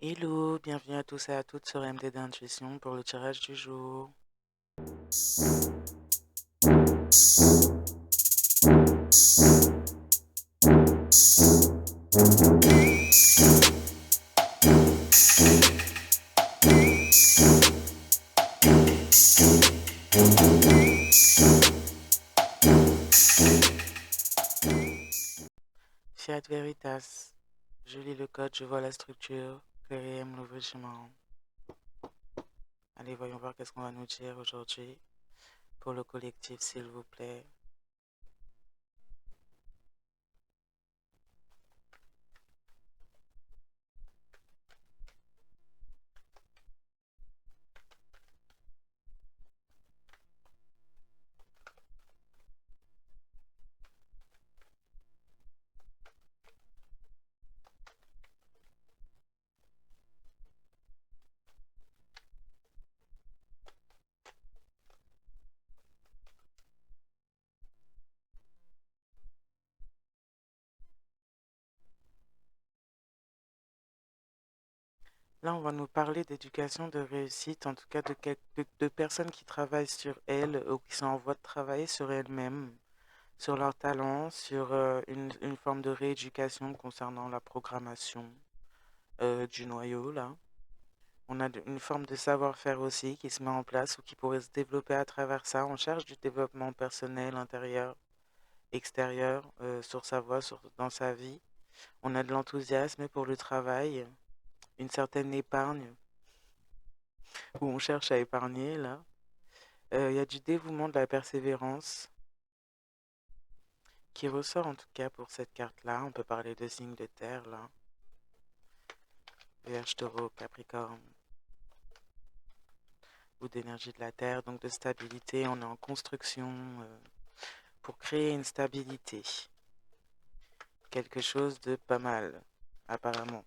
Hello, bienvenue à tous et à toutes sur MD d'Intuition pour le tirage du jour. Fiat Veritas, je lis le code, je vois la structure, Clairium l'ouvre-chemin. Allez, voyons voir qu'est-ce qu'on va nous dire aujourd'hui pour le collectif, s'il vous plaît. Là, on va nous parler d'éducation, de réussite, en tout cas de personnes qui travaillent sur elles ou qui sont en voie de travailler sur elles-mêmes, sur leurs talents, sur une forme de rééducation concernant la programmation du noyau, là. On a une forme de savoir-faire aussi qui se met en place ou qui pourrait se développer à travers ça. On cherche du développement personnel, intérieur, extérieur, sur sa voie, dans sa vie. On a de l'enthousiasme pour le travail, une certaine épargne, où on cherche à épargner, là. Il y a du dévouement, de la persévérance, qui ressort en tout cas pour cette carte-là. On peut parler de signes de terre, là. Vierge, taureau, capricorne, ou d'énergie de la terre, donc de stabilité. On est en construction pour créer une stabilité. Quelque chose de pas mal, apparemment,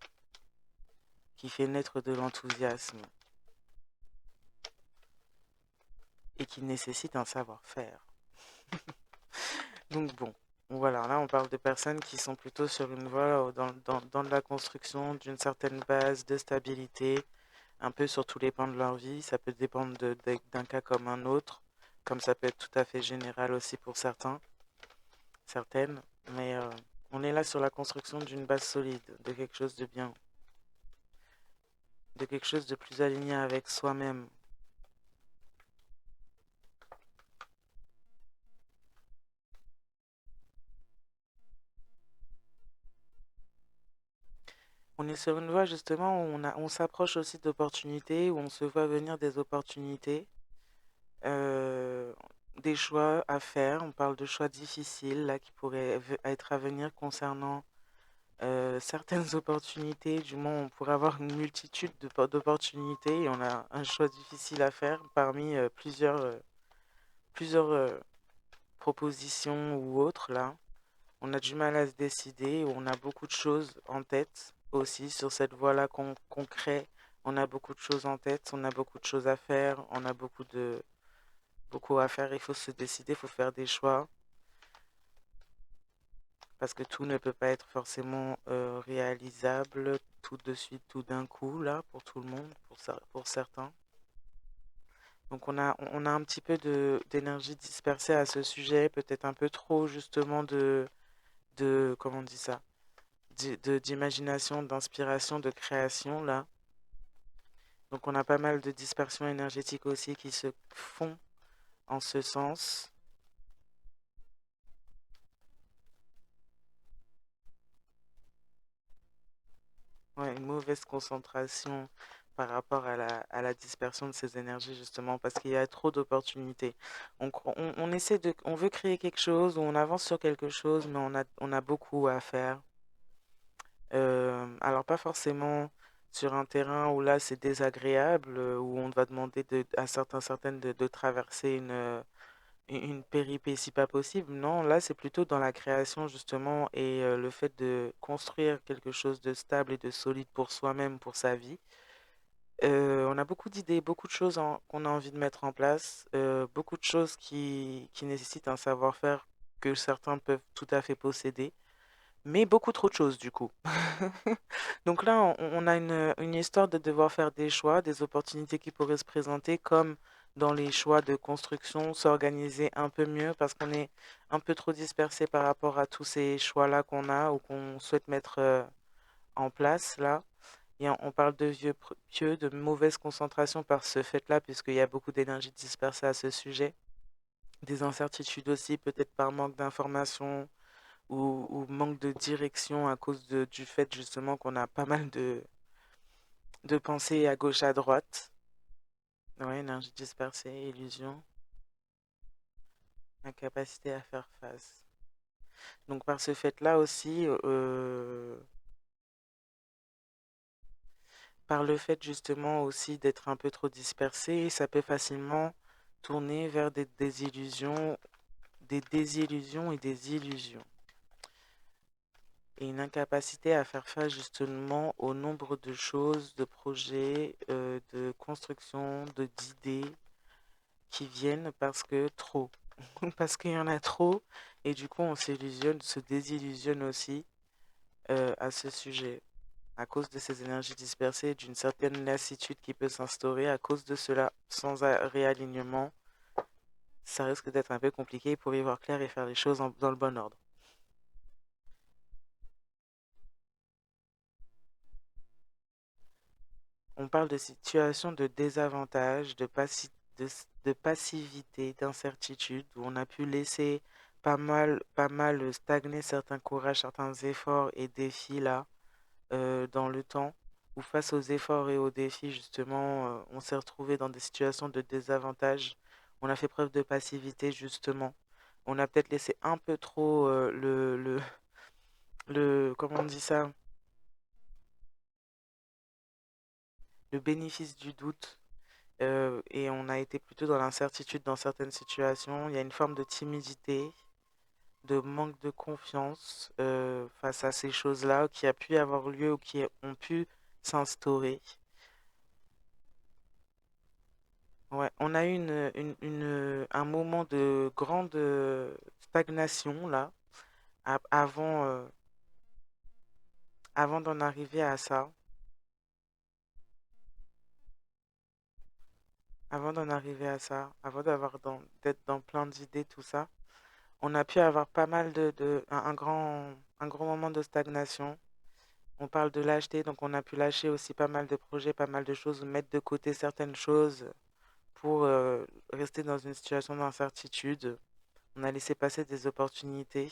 qui fait naître de l'enthousiasme et qui nécessite un savoir-faire. Donc bon, voilà, là on parle de personnes qui sont plutôt sur une voie dans de la construction d'une certaine base de stabilité, un peu sur tous les pans de leur vie. Ça peut dépendre d'un cas comme un autre, comme ça peut être tout à fait général aussi pour certains, certaines, mais on est là sur la construction d'une base solide, de quelque chose de bien, de quelque chose de plus aligné avec soi-même. On est sur une voie justement où on s'approche aussi d'opportunités, où on se voit venir des opportunités, euh, des choix à faire. On parle de choix difficiles là qui pourraient être à venir concernant certaines opportunités. Du moins, on pourrait avoir une multitude d'opportunités et on a un choix difficile à faire parmi plusieurs propositions ou autres là. On a du mal à se décider, on a beaucoup de choses en tête aussi sur cette voie-là qu'on crée. On a beaucoup de choses en tête, on a beaucoup de choses à faire, on a beaucoup à faire. Il faut se décider, il faut faire des choix parce que tout ne peut pas être forcément réalisable tout de suite, tout d'un coup là pour tout le monde, pour certains. Donc on a un petit peu d'énergie dispersée à ce sujet, peut-être un peu trop justement comment on dit ça, d'imagination, d'inspiration, de création là. Donc on a pas mal de dispersion énergétique aussi qui se font en ce sens. Ouais, une mauvaise concentration par rapport à la dispersion de ces énergies justement parce qu'il y a trop d'opportunités. On essaie on veut créer quelque chose ou on avance sur quelque chose mais on a beaucoup à faire. Alors pas forcément sur un terrain où là c'est désagréable, où on va demander à certaines de traverser une péripétie pas possible. Non, là c'est plutôt dans la création justement et le fait de construire quelque chose de stable et de solide pour soi-même, pour sa vie. On a beaucoup d'idées, beaucoup de choses qu'on a envie de mettre en place, beaucoup de choses qui nécessitent un savoir-faire que certains peuvent tout à fait posséder. mais beaucoup trop de choses du coup. Donc là, on a une histoire de devoir faire des choix, des opportunités qui pourraient se présenter, comme dans les choix de construction, s'organiser un peu mieux parce qu'on est un peu trop dispersé par rapport à tous ces choix-là qu'on a ou qu'on souhaite mettre en place là. Et on parle de vieux pieux, de mauvaise concentration par ce fait-là, puisqu'il y a beaucoup d'énergie dispersée à ce sujet. Des incertitudes aussi, peut-être par manque d'informations ou manque de direction à cause du fait justement qu'on a pas mal de pensées à gauche, à droite. Ouais, énergie dispersée, illusion, incapacité à faire face. Donc par ce fait-là aussi, par le fait justement aussi d'être un peu trop dispersé, ça peut facilement tourner vers des désillusions et des illusions. Et une incapacité à faire face justement au nombre de choses, de projets, de construction, d'idées qui viennent parce que trop. Parce qu'il y en a trop et du coup on s'illusionne, se désillusionne aussi à ce sujet. À cause de ces énergies dispersées et d'une certaine lassitude qui peut s'instaurer à cause de cela, sans réalignement, ça risque d'être un peu compliqué pour y voir clair et faire les choses dans le bon ordre. On parle de situations de désavantage, de, de passivité, d'incertitude, où on a pu laisser pas mal stagner certains courages, certains efforts et défis là, dans le temps, où face aux efforts et aux défis, justement, on s'est retrouvé dans des situations de désavantage. On a fait preuve de passivité, justement. On a peut-être laissé un peu trop comment on dit ça, le bénéfice du doute. Et on a été plutôt dans l'incertitude dans certaines situations. Il y a une forme de timidité, de manque de confiance face à ces choses-là qui a pu avoir lieu ou qui ont pu s'instaurer. Ouais, on a eu un moment de grande stagnation là, avant, avant d'en arriver à ça, avant d'être dans plein d'idées, tout ça. On a pu avoir pas mal un grand moment de stagnation. On parle de lâcheté, donc on a pu lâcher aussi pas mal de projets, pas mal de choses, mettre de côté certaines choses pour rester dans une situation d'incertitude. On a laissé passer des opportunités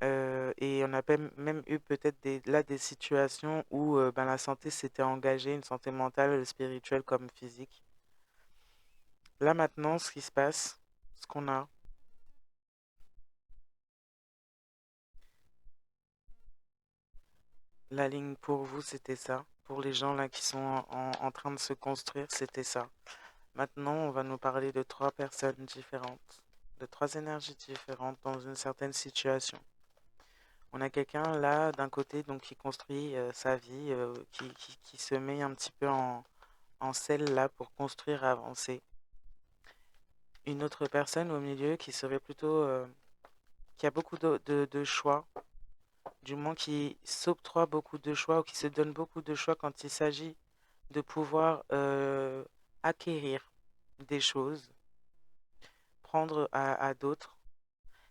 et on a même eu peut-être là des situations où ben, la santé s'était engagée, une santé mentale, spirituelle comme physique. Là maintenant, ce qui se passe, ce qu'on a, la ligne pour vous, c'était ça. Pour les gens là qui sont en train de se construire, c'était ça. Maintenant, on va nous parler de trois personnes différentes, de trois énergies différentes dans une certaine situation. On a quelqu'un là, d'un côté, donc qui construit sa vie, qui se met un petit peu en selle là pour construire, avancer. Une autre personne au milieu qui serait plutôt, qui a beaucoup de choix, du moins qui s'octroie beaucoup de choix ou qui se donne beaucoup de choix quand il s'agit de pouvoir acquérir des choses, prendre à d'autres.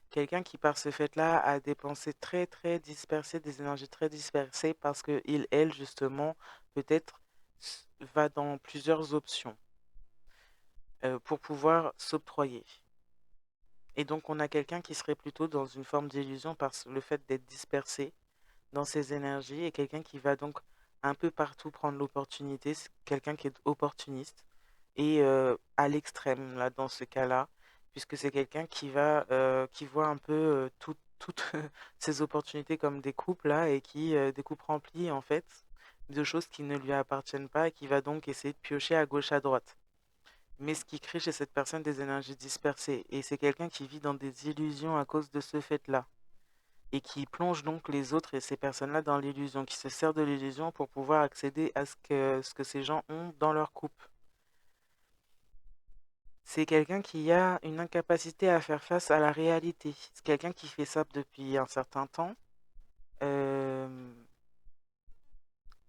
Quelqu'un qui, par ce fait-là, a des pensées très dispersées, des énergies très dispersées parce que il, elle, justement, peut-être va dans plusieurs options pour pouvoir s'octroyer. Et donc, on a quelqu'un qui serait plutôt dans une forme d'illusion par le fait d'être dispersé dans ses énergies et quelqu'un qui va donc un peu partout prendre l'opportunité, c'est quelqu'un qui est opportuniste et à l'extrême là dans ce cas-là, puisque c'est quelqu'un qui voit un peu toutes ces opportunités comme des coupes là et qui des coupes remplies en fait de choses qui ne lui appartiennent pas et qui va donc essayer de piocher à gauche à droite. Mais ce qui crée chez cette personne des énergies dispersées et c'est quelqu'un qui vit dans des illusions à cause de ce fait-là et qui plonge donc les autres et ces personnes-là dans l'illusion, qui se sert de l'illusion pour pouvoir accéder à ce que ces gens ont dans leur couple. C'est quelqu'un qui a une incapacité à faire face à la réalité. C'est quelqu'un qui fait ça depuis un certain temps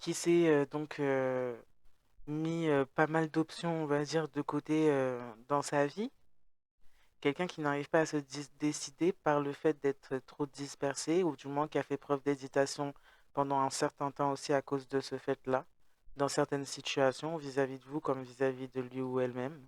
qui s'est donc mis pas mal d'options, on va dire, de côté dans sa vie. Quelqu'un qui n'arrive pas à se décider par le fait d'être trop dispersé, ou du moins qui a fait preuve d'hésitation pendant un certain temps aussi à cause de ce fait-là, dans certaines situations, vis-à-vis de vous comme vis-à-vis de lui ou elle-même,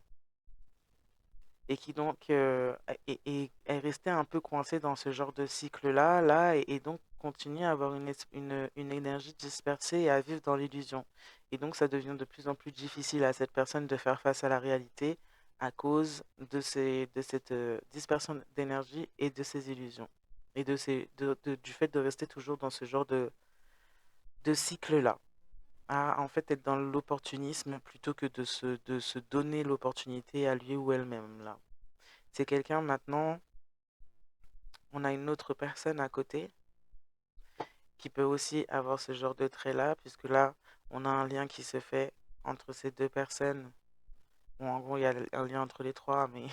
et qui donc est resté un peu coincé dans ce genre de cycle-là, et donc continue à avoir une énergie dispersée et à vivre dans l'illusion. Et donc ça devient de plus en plus difficile à cette personne de faire face à la réalité à cause de cette dispersion d'énergie et de ces illusions. Et du fait de rester toujours dans ce genre de cycle-là. À en fait être dans l'opportunisme plutôt que de se donner l'opportunité à lui ou elle-même là. C'est quelqu'un maintenant, on a une autre personne à côté qui peut aussi avoir ce genre de trait-là, puisque là, on a un lien qui se fait entre ces deux personnes. Bon, en gros, il y a un lien entre les trois, mais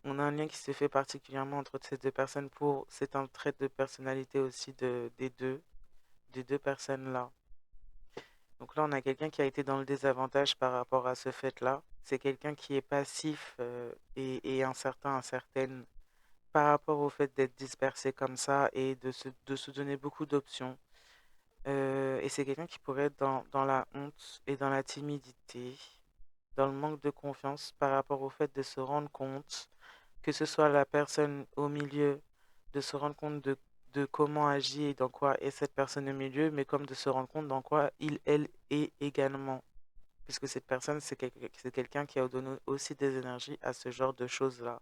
on a un lien qui se fait particulièrement entre ces deux personnes pour, c'est un trait de personnalité aussi des deux personnes-là. Donc là, on a quelqu'un qui a été dans le désavantage par rapport à ce fait-là. C'est quelqu'un qui est passif et incertain, incertaine par rapport au fait d'être dispersé comme ça et de se donner beaucoup d'options. Et c'est quelqu'un qui pourrait être dans la honte et dans la timidité, dans le manque de confiance par rapport au fait de se rendre compte, que ce soit la personne au milieu, de se rendre compte de comment agit et dans quoi est cette personne au milieu, mais comme de se rendre compte dans quoi il, elle est également. Puisque cette personne, c'est quelqu'un qui a donné aussi des énergies à ce genre de choses-là.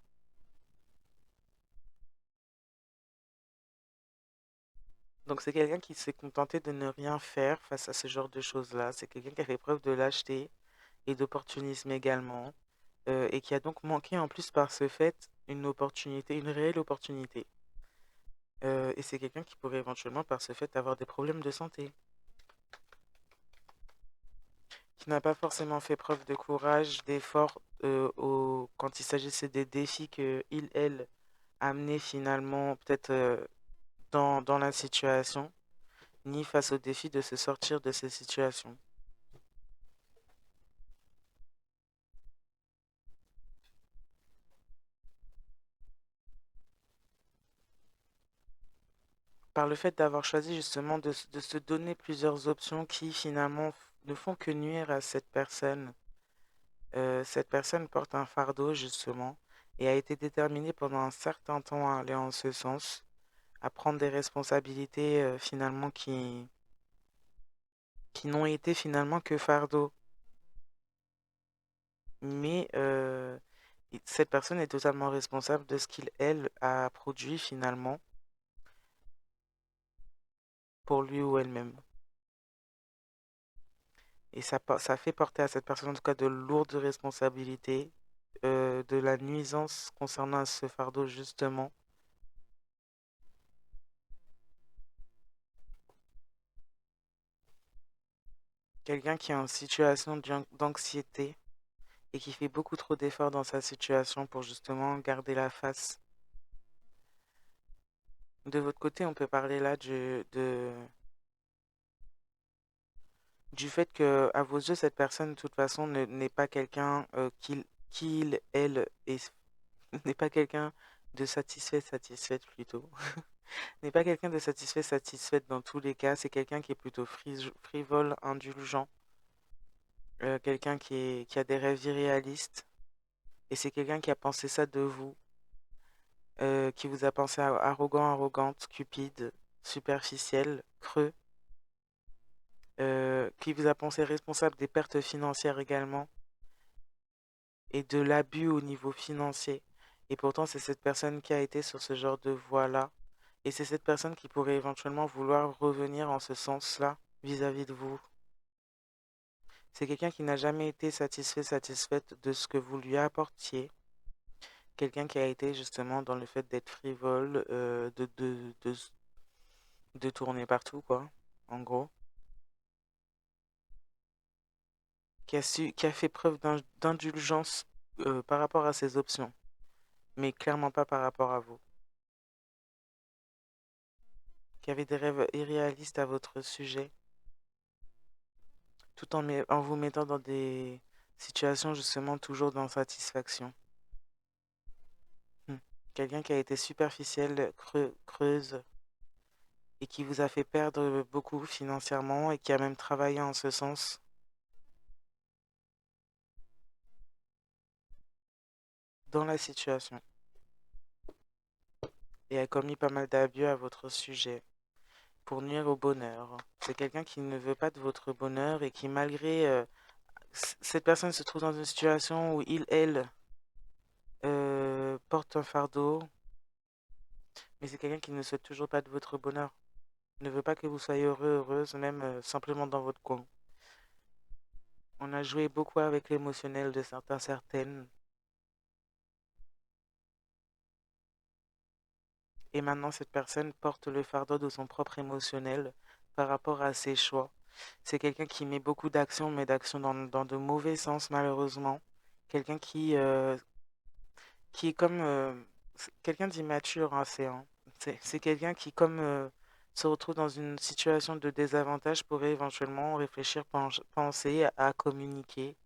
Donc c'est quelqu'un qui s'est contenté de ne rien faire face à ce genre de choses-là. C'est quelqu'un qui a fait preuve de lâcheté et d'opportunisme également, et qui a donc manqué en plus par ce fait une opportunité, une réelle opportunité. Et c'est quelqu'un qui pourrait éventuellement par ce fait avoir des problèmes de santé, qui n'a pas forcément fait preuve de courage, d'effort quand il s'agissait des défis que il, elle, amenait finalement peut-être dans la situation, ni face au défi de se sortir de ces situations. Par le fait d'avoir choisi justement de se donner plusieurs options qui finalement ne font que nuire à cette personne. Cette personne porte un fardeau justement et a été déterminée pendant un certain temps à aller en ce sens, à prendre des responsabilités finalement qui n'ont été finalement que fardeau. Mais cette personne est totalement responsable de ce qu'il, elle, a produit finalement pour lui ou elle-même. Et ça fait porter à cette personne en tout cas de lourdes responsabilités, de la nuisance concernant ce fardeau justement. Quelqu'un qui est en situation d'anxiété et qui fait beaucoup trop d'efforts dans sa situation pour justement garder la face. De votre côté, on peut parler là du fait que, à vos yeux, cette personne, de toute façon, n'est pas quelqu'un elle, n'est pas quelqu'un de satisfait, satisfaite plutôt. N'est pas quelqu'un de satisfait, satisfaite dans tous les cas. C'est quelqu'un qui est plutôt frivole, indulgent, quelqu'un qui a des rêves irréalistes. Et c'est quelqu'un qui a pensé ça de vous, qui vous a pensé arrogant, arrogante, cupide, superficiel, creux, qui vous a pensé responsable des pertes financières également et de l'abus au niveau financier. Et pourtant, c'est cette personne qui a été sur ce genre de voie-là. Et c'est cette personne qui pourrait éventuellement vouloir revenir en ce sens-là vis-à-vis de vous. C'est quelqu'un qui n'a jamais été satisfait, satisfaite de ce que vous lui apportiez. Quelqu'un qui a été justement dans le fait d'être frivole, de tourner partout, quoi, en gros. Qui a fait preuve d'indulgence par rapport à ses options, mais clairement pas par rapport à vous. Qui avait des rêves irréalistes à votre sujet. tout en vous mettant dans des situations justement toujours d'insatisfaction. Hmm. Quelqu'un qui a été superficiel, creuse, et qui vous a fait perdre beaucoup financièrement et qui a même travaillé en ce sens dans la situation et a commis pas mal d'abus à votre sujet pour nuire au bonheur. C'est quelqu'un qui ne veut pas de votre bonheur et qui, malgré cette personne se trouve dans une situation où elle, porte un fardeau, mais c'est quelqu'un qui ne souhaite toujours pas de votre bonheur. Ne veut pas que vous soyez heureux, heureuse, même simplement dans votre coin. On a joué beaucoup avec l'émotionnel de certains, certaines. Et maintenant, cette personne porte le fardeau de son propre émotionnel par rapport à ses choix. C'est quelqu'un qui met beaucoup d'actions, mais d'actions dans de mauvais sens, malheureusement. Quelqu'un qui est comme quelqu'un d'immature, hein, c'est quelqu'un qui, comme se retrouve dans une situation de désavantage, pourrait éventuellement réfléchir, penser à communiquer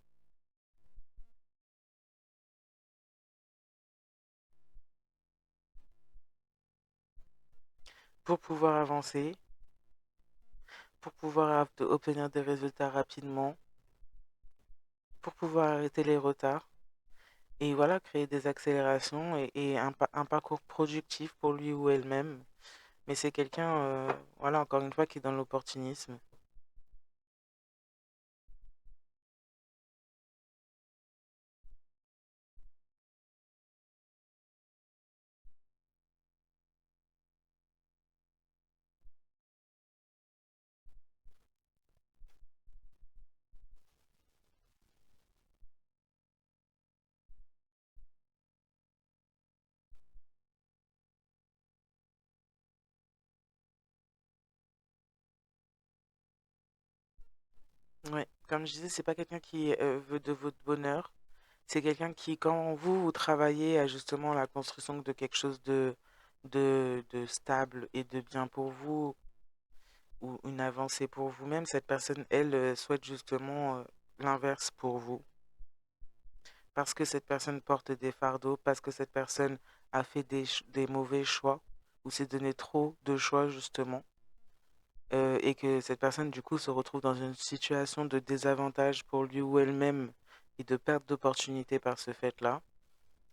pour pouvoir avancer, pour pouvoir obtenir des résultats rapidement, pour pouvoir arrêter les retards et voilà, créer des accélérations et un parcours productif pour lui ou elle-même. Mais c'est quelqu'un, voilà, encore une fois, qui est dans l'opportunisme. Ouais, comme je disais, c'est pas quelqu'un qui veut de votre bonheur. C'est quelqu'un qui, quand vous travaillez à justement la construction de quelque chose de stable et de bien pour vous, ou une avancée pour vous-même, cette personne, elle, souhaite justement l'inverse pour vous. Parce que cette personne porte des fardeaux, parce que cette personne a fait des mauvais choix, ou s'est donné trop de choix justement, et que cette personne, du coup, se retrouve dans une situation de désavantage pour lui ou elle-même et de perte d'opportunité par ce fait-là.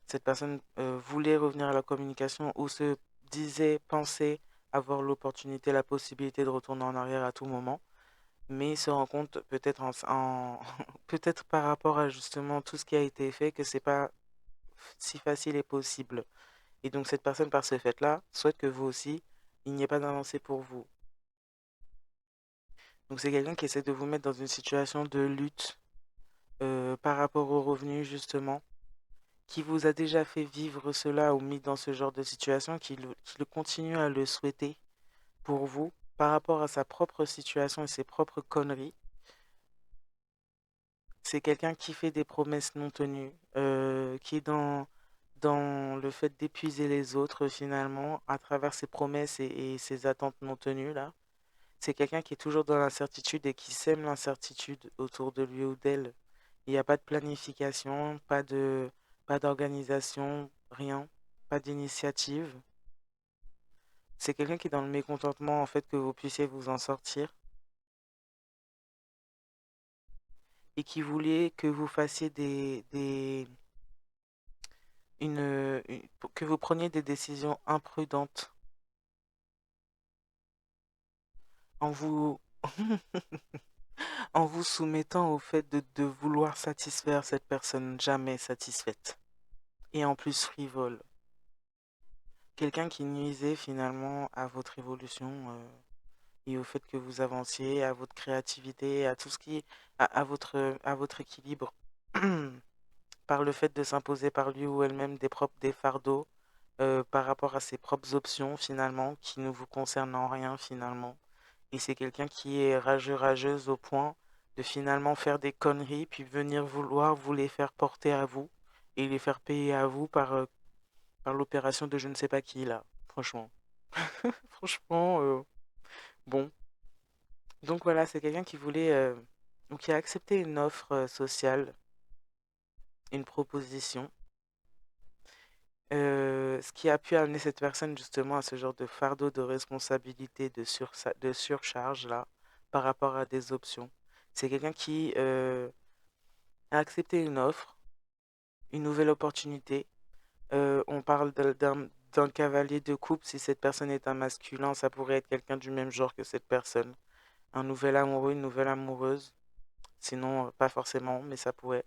Cette personne voulait revenir à la communication ou se disait, pensait avoir l'opportunité, la possibilité de retourner en arrière à tout moment, mais se rend compte peut-être peut-être par rapport à justement tout ce qui a été fait que c'est pas si facile et possible. Et donc cette personne par ce fait-là souhaite que vous aussi, il n'y ait pas d'avancée pour vous. Donc c'est quelqu'un qui essaie de vous mettre dans une situation de lutte par rapport aux revenus justement, qui vous a déjà fait vivre cela ou mis dans ce genre de situation, qui le continue à le souhaiter pour vous par rapport à sa propre situation et ses propres conneries. C'est quelqu'un qui fait des promesses non tenues, qui est dans le fait d'épuiser les autres finalement à travers ses promesses et ses attentes non tenues là. C'est quelqu'un qui est toujours dans l'incertitude et qui sème l'incertitude autour de lui ou d'elle. Il n'y a pas de planification, pas d'organisation, rien, pas d'initiative. C'est quelqu'un qui est dans le mécontentement en fait que vous puissiez vous en sortir et qui voulait que vous fassiez que vous preniez des décisions imprudentes en vous en vous soumettant au fait de vouloir satisfaire cette personne jamais satisfaite et en plus frivole. Quelqu'un qui nuisait finalement à votre évolution et au fait que vous avanciez, à votre créativité, à tout ce qui, à votre équilibre, par le fait de s'imposer par lui ou elle-même des fardeaux par rapport à ses propres options finalement, qui ne vous concernent en rien finalement. Et c'est quelqu'un qui est rageuse au point de finalement faire des conneries, puis venir vouloir vous les faire porter à vous et les faire payer à vous par l'opération de je ne sais pas qui là, franchement. Franchement, bon. Donc voilà, c'est quelqu'un qui voulait Donc, il a accepté une offre sociale, une proposition, ce qui a pu amener cette personne justement à ce genre de fardeau de responsabilité, de surcharge là, par rapport à des options. C'est quelqu'un qui a accepté une offre, une nouvelle opportunité. On parle d'un cavalier de coupe. Si cette personne est un masculin, ça pourrait être quelqu'un du même genre que cette personne. Un nouvel amoureux, une nouvelle amoureuse. Sinon, pas forcément, mais ça pourrait.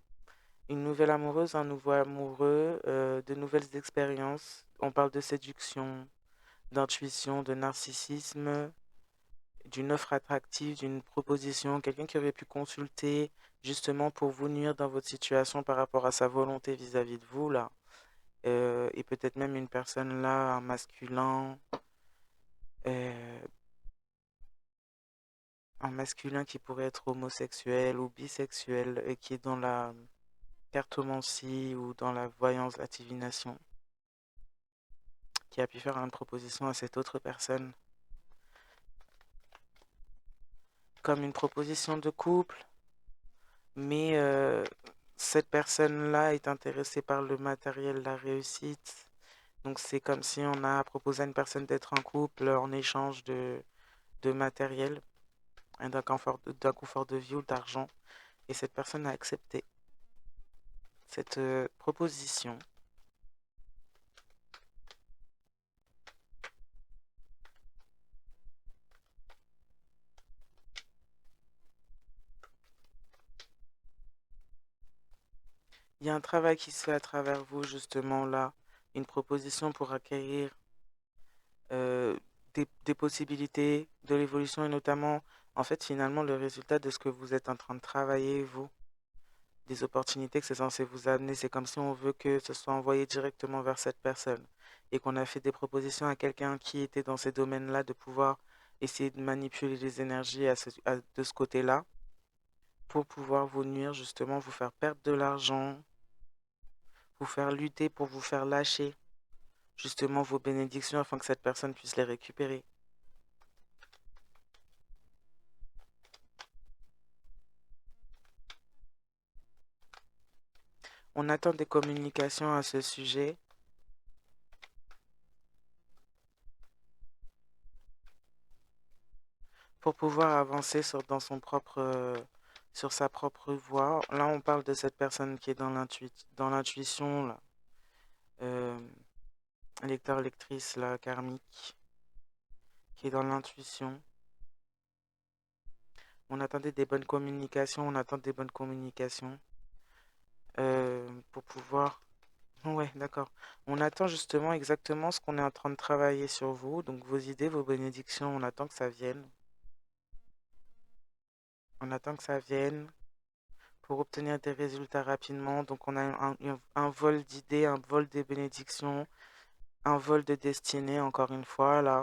Une nouvelle amoureuse, un nouveau amoureux, de nouvelles expériences. On parle de séduction, d'intuition, de narcissisme, d'une offre attractive, d'une proposition, quelqu'un qui aurait pu consulter justement pour vous nuire dans votre situation par rapport à sa volonté vis-à-vis de vous, là. Et peut-être même une personne là, un masculin, euh, un masculin qui pourrait être homosexuel ou bisexuel et qui est dans la cartomancie ou dans la voyance, la divination, qui a pu faire une proposition à cette autre personne, comme une proposition de couple, mais cette personne-là est intéressée par le matériel, la réussite. Donc c'est comme si on a proposé à une personne d'être en couple en échange de matériel, et d'un confort de vie ou d'argent. Et cette personne a accepté cette proposition. Il y a un travail qui se fait à travers vous, justement là, une proposition pour acquérir euh, des possibilités de l'évolution et notamment, en fait, finalement, le résultat de ce que vous êtes en train de travailler, vous, des opportunités que c'est censé vous amener. C'est comme si on veut que ce soit envoyé directement vers cette personne et qu'on a fait des propositions à quelqu'un qui était dans ces domaines-là de pouvoir essayer de manipuler les énergies de ce côté-là pour pouvoir vous nuire, justement, vous faire perdre de l'argent, vous faire lutter pour vous faire lâcher, justement, vos bénédictions afin que cette personne puisse les récupérer. On attend des communications à ce sujet pour pouvoir avancer sur sa propre voie. Là, on parle de cette personne qui est dans l'intuition, là, euh, lecteur, lectrice, là, karmique, qui est dans l'intuition. On attendait des bonnes communications, on attend des bonnes communications pour pouvoir. Ouais, d'accord. On attend justement exactement ce qu'on est en train de travailler sur vous, donc vos idées, vos bénédictions, on attend que ça vienne. On attend que ça vienne pour obtenir des résultats rapidement. Donc on a un vol d'idées, un vol des bénédictions, un vol de destinée, encore une fois, là,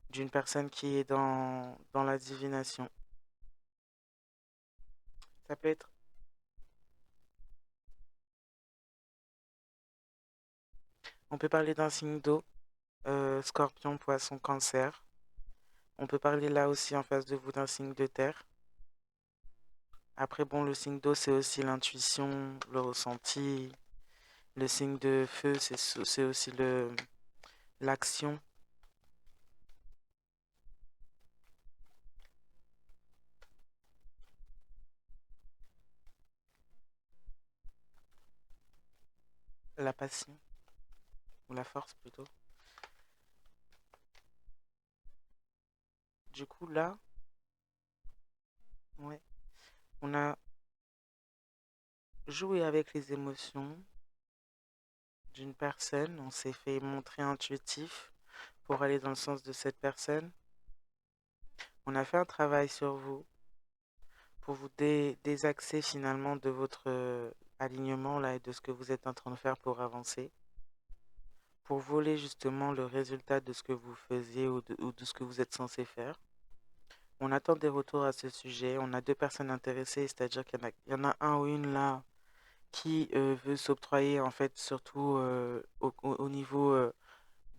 d'une personne qui est dans la divination. Ça peut être, on peut parler d'un signe d'eau, scorpion, poisson, cancer. On peut parler là aussi en face de vous d'un signe de terre. Après, bon, le signe d'eau, c'est aussi l'intuition, le ressenti. Le signe de feu, c'est aussi l'action, la passion, ou la force plutôt. Du coup, là, ouais, on a joué avec les émotions d'une personne, on s'est fait montrer intuitif pour aller dans le sens de cette personne. On a fait un travail sur vous pour vous désaxer finalement de votre alignement là et de ce que vous êtes en train de faire pour avancer, pour voler justement le résultat de ce que vous faisiez ou de ce que vous êtes censé faire. On attend des retours à ce sujet. On a deux personnes intéressées, c'est-à-dire qu'il y en a un ou une là qui veut s'octroyer en fait surtout au niveau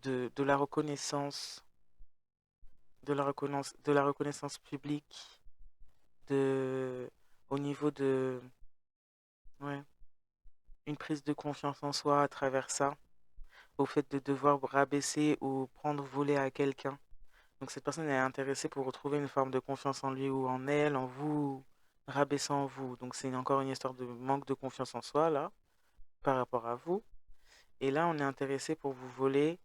de la reconnaissance, de la reconnaissance publique, niveau de, ouais, une prise de confiance en soi à travers ça, au fait de devoir rabaisser ou prendre voler à quelqu'un. Donc cette personne est intéressée pour retrouver une forme de confiance en lui ou en elle, en vous, rabaissant vous. Donc c'est encore une histoire de manque de confiance en soi, là, par rapport à vous. Et là, on est intéressé pour vous voler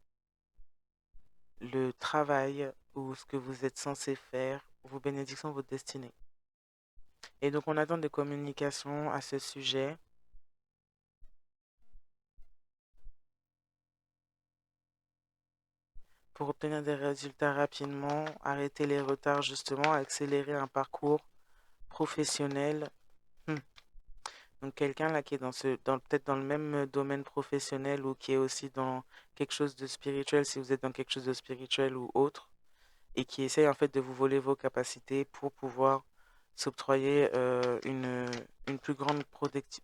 le travail ou ce que vous êtes censé faire, vos bénédictions, votre destinée. Et donc on attend des communications à ce sujet pour obtenir des résultats rapidement, arrêter les retards justement, accélérer un parcours professionnel. Hmm. Donc quelqu'un là qui est peut-être dans le même domaine professionnel ou qui est aussi dans quelque chose de spirituel, si vous êtes dans quelque chose de spirituel ou autre, et qui essaye en fait de vous voler vos capacités pour pouvoir s'octroyer une plus grande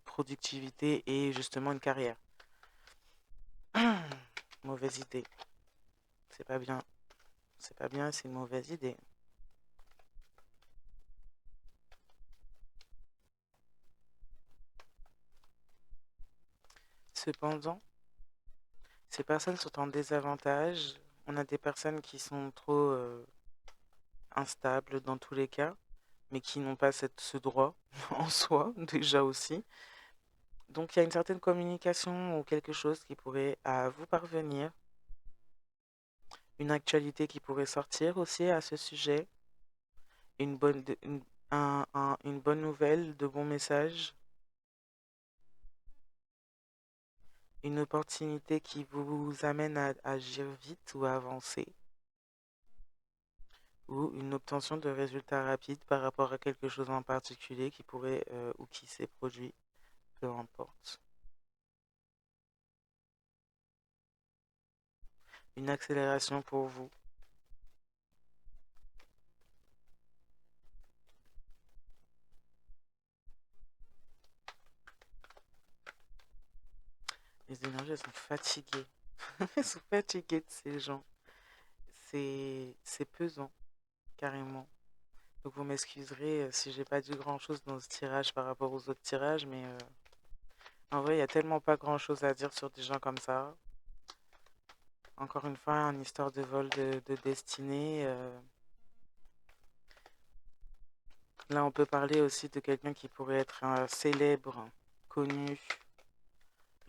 productivité et justement une carrière. Mauvaise idée. C'est pas bien. C'est pas bien, c'est une mauvaise idée. Cependant, ces personnes sont en désavantage. On a des personnes qui sont trop instables dans tous les cas, mais qui n'ont pas ce droit en soi, déjà aussi. Donc il y a une certaine communication ou quelque chose qui pourrait à vous parvenir, une actualité qui pourrait sortir aussi à ce sujet, une bonne, une bonne nouvelle, de bons messages, une opportunité qui vous amène à agir vite ou à avancer, ou une obtention de résultats rapides par rapport à quelque chose en particulier qui pourrait ou qui s'est produit, peu importe. Une accélération pour vous. Les énergies, elles sont fatiguées. Elles sont fatiguées de ces gens. C'est pesant, carrément. Donc vous m'excuserez si j'ai pas dit grand-chose dans ce tirage par rapport aux autres tirages, mais en vrai, il y a tellement pas grand-chose à dire sur des gens comme ça. Encore une fois, une histoire de vol de destinée. Là, on peut parler aussi de quelqu'un qui pourrait être célèbre, connu,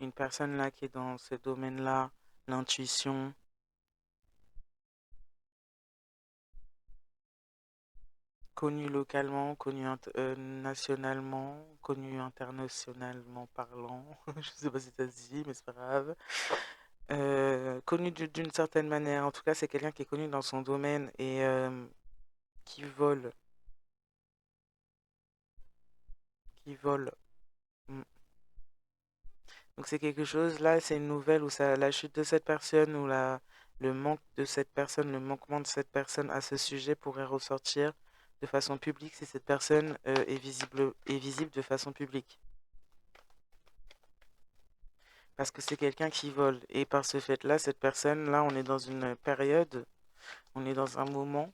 une personne là qui est dans ce domaine-là, l'intuition, connu localement, connu nationalement, connu internationalement parlant. Je sais pas si ça se dit, mais c'est pas grave. Connu d'une certaine manière. En tout cas, c'est quelqu'un qui est connu dans son domaine et qui vole, qui vole. Mm. Donc c'est quelque chose, là, c'est une nouvelle où ça, la chute de cette personne ou le manque de cette personne, le manquement de cette personne à ce sujet pourrait ressortir de façon publique si cette personne est visible de façon publique. Parce que c'est quelqu'un qui vole. Et par ce fait-là, cette personne-là, on est dans une période, on est dans un moment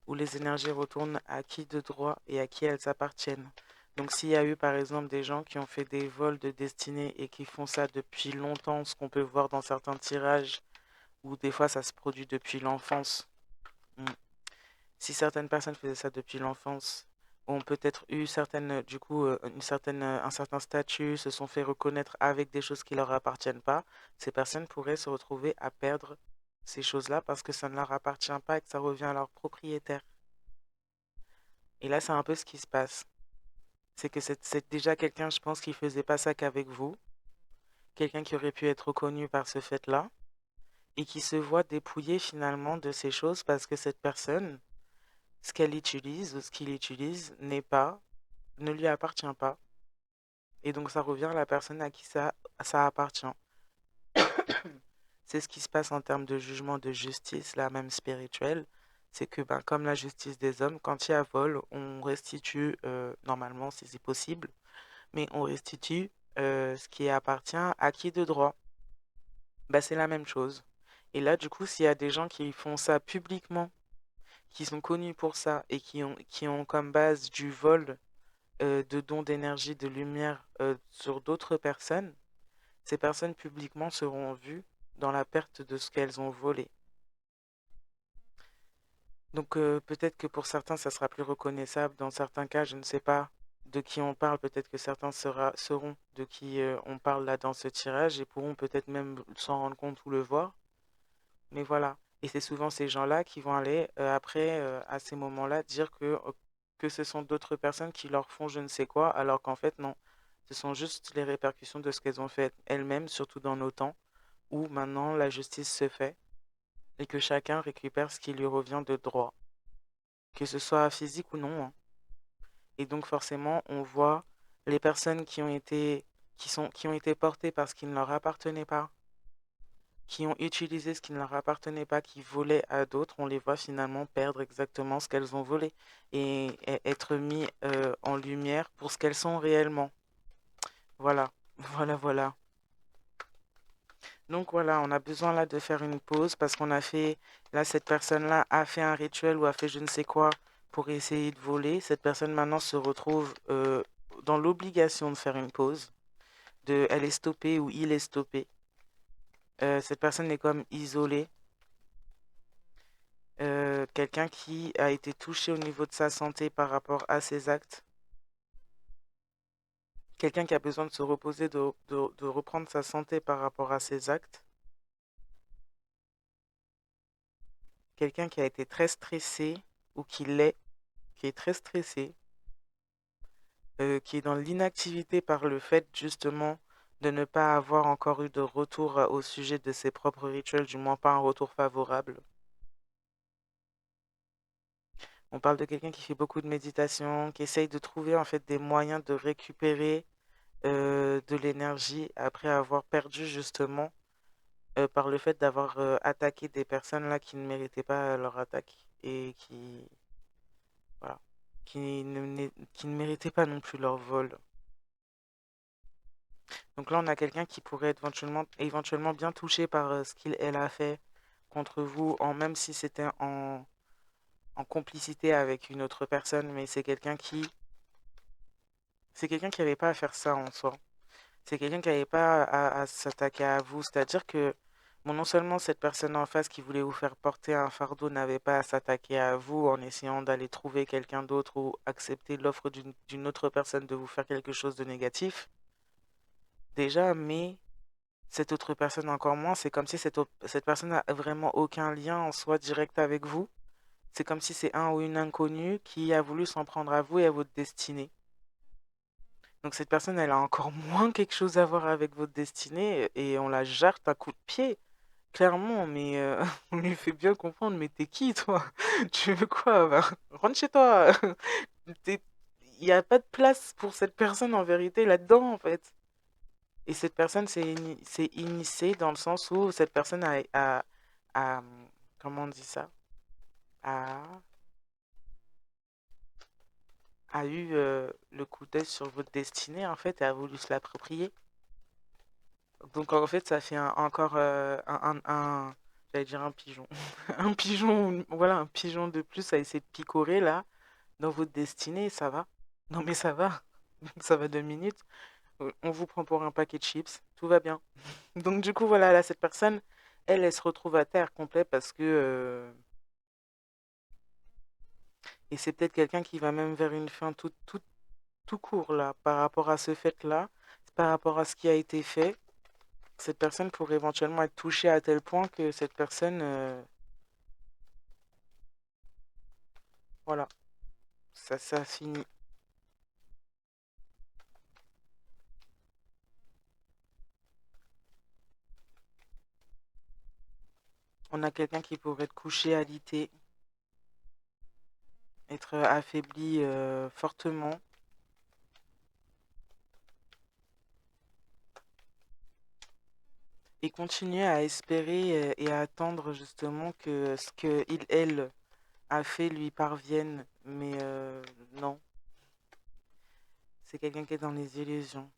où les énergies retournent à qui de droit et à qui elles appartiennent. Donc s'il y a eu par exemple des gens qui ont fait des vols de destinée et qui font ça depuis longtemps, ce qu'on peut voir dans certains tirages, ou des fois ça se produit depuis l'enfance. Mm. Si certaines personnes faisaient ça depuis l'enfance, ont peut-être eu certaines, du coup, un certain statut, se sont fait reconnaître avec des choses qui leur appartiennent pas, ces personnes pourraient se retrouver à perdre ces choses-là parce que ça ne leur appartient pas et que ça revient à leur propriétaire. Et là, c'est un peu ce qui se passe. C'est que c'est déjà quelqu'un, je pense, qui faisait pas ça qu'avec vous, quelqu'un qui aurait pu être reconnu par ce fait-là, et qui se voit dépouillé finalement de ces choses parce que cette personne, ce qu'elle utilise ou ce qu'il utilise ne lui appartient pas. Et donc ça revient à la personne à qui ça appartient. C'est ce qui se passe en termes de jugement de justice, là même spirituelle. C'est que ben, comme la justice des hommes, quand il y a vol, on restitue, normalement si c'est possible, mais on restitue ce qui appartient à qui de droit. Bah, c'est la même chose. Et là, du coup, s'il y a des gens qui font ça publiquement, qui sont connus pour ça et qui ont comme base du vol de dons d'énergie, de lumière sur d'autres personnes, ces personnes publiquement seront vues dans la perte de ce qu'elles ont volé. Donc peut-être que pour certains, ça sera plus reconnaissable. Dans certains cas, je ne sais pas de qui on parle. Peut-être que certains sauront de qui on parle là dans ce tirage et pourront peut-être même s'en rendre compte ou le voir. Mais voilà. Et c'est souvent ces gens-là qui vont aller après, à ces moments-là, dire que ce sont d'autres personnes qui leur font je ne sais quoi, alors qu'en fait, non. Ce sont juste les répercussions de ce qu'elles ont fait elles-mêmes, surtout dans nos temps, où maintenant la justice se fait et que chacun récupère ce qui lui revient de droit, que ce soit physique ou non, hein. Et donc forcément, on voit les personnes qui ont été portées parce qu'il ne leur appartenait pas, qui ont utilisé ce qui ne leur appartenait pas, qui volaient à d'autres, on les voit finalement perdre exactement ce qu'elles ont volé et être mis en lumière pour ce qu'elles sont réellement. Voilà, voilà, voilà. Donc voilà, on a besoin là de faire une pause parce qu'on a fait, là cette personne-là a fait un rituel ou a fait je ne sais quoi pour essayer de voler. Cette personne maintenant se retrouve dans l'obligation de faire une pause, elle est stoppée ou il est stoppé. Cette personne est comme isolée. Quelqu'un qui a été touché au niveau de sa santé par rapport à ses actes. Quelqu'un qui a besoin de se reposer, de reprendre sa santé par rapport à ses actes. Quelqu'un qui a été très stressé ou qui est très stressé, qui est dans l'inactivité par le fait justement de ne pas avoir encore eu de retour au sujet de ses propres rituels, du moins pas un retour favorable. On parle de quelqu'un qui fait beaucoup de méditation, qui essaye de trouver en fait des moyens de récupérer de l'énergie après avoir perdu justement par le fait d'avoir attaqué des personnes là qui ne méritaient pas leur attaque et voilà, qui ne méritaient pas non plus leur vol. Donc là, on a quelqu'un qui pourrait être éventuellement bien touché par ce qu'il elle a fait contre vous, même si c'était en complicité avec une autre personne, mais c'est quelqu'un qui n'avait pas à faire ça en soi. C'est quelqu'un qui n'avait pas à s'attaquer à vous. C'est-à-dire que bon, non seulement cette personne en face qui voulait vous faire porter un fardeau n'avait pas à s'attaquer à vous en essayant d'aller trouver quelqu'un d'autre ou accepter l'offre d'une autre personne de vous faire quelque chose de négatif, déjà, mais cette autre personne encore moins, c'est comme si cette personne n'a vraiment aucun lien en soi direct avec vous. C'est comme si c'est un ou une inconnue qui a voulu s'en prendre à vous et à votre destinée. Donc cette personne, elle a encore moins quelque chose à voir avec votre destinée et on la jarte à coups de pied, clairement, mais on lui fait bien comprendre, mais t'es qui toi? Tu veux quoi? Va, rentre chez toi. T'es- Il n'y a pas de place pour cette personne en vérité là-dedans en fait. Et cette personne s'est initiée dans le sens où cette personne a- comment on dit ça? A, a eu le coup d'œil sur votre destinée en fait et a voulu se l'approprier. Donc en fait, ça fait encore j'allais dire un pigeon. Un pigeon, voilà, un pigeon de plus à essayer de picorer là dans votre destinée, ça va? Non mais ça va, ça va 2 minutes. On vous prend pour un paquet de chips, tout va bien. Donc du coup, voilà, là, cette personne, elle se retrouve à terre complet parce que... et c'est peut-être quelqu'un qui va même vers une fin tout court là, par rapport à ce fait-là, par rapport à ce qui a été fait. Cette personne pourrait éventuellement être touchée à tel point que cette personne... voilà, ça finit. On a quelqu'un qui pourrait être couché à l'ité, être affaibli fortement et continuer à espérer et à attendre justement que ce que elle a fait lui parvienne. Mais non, c'est quelqu'un qui est dans les illusions.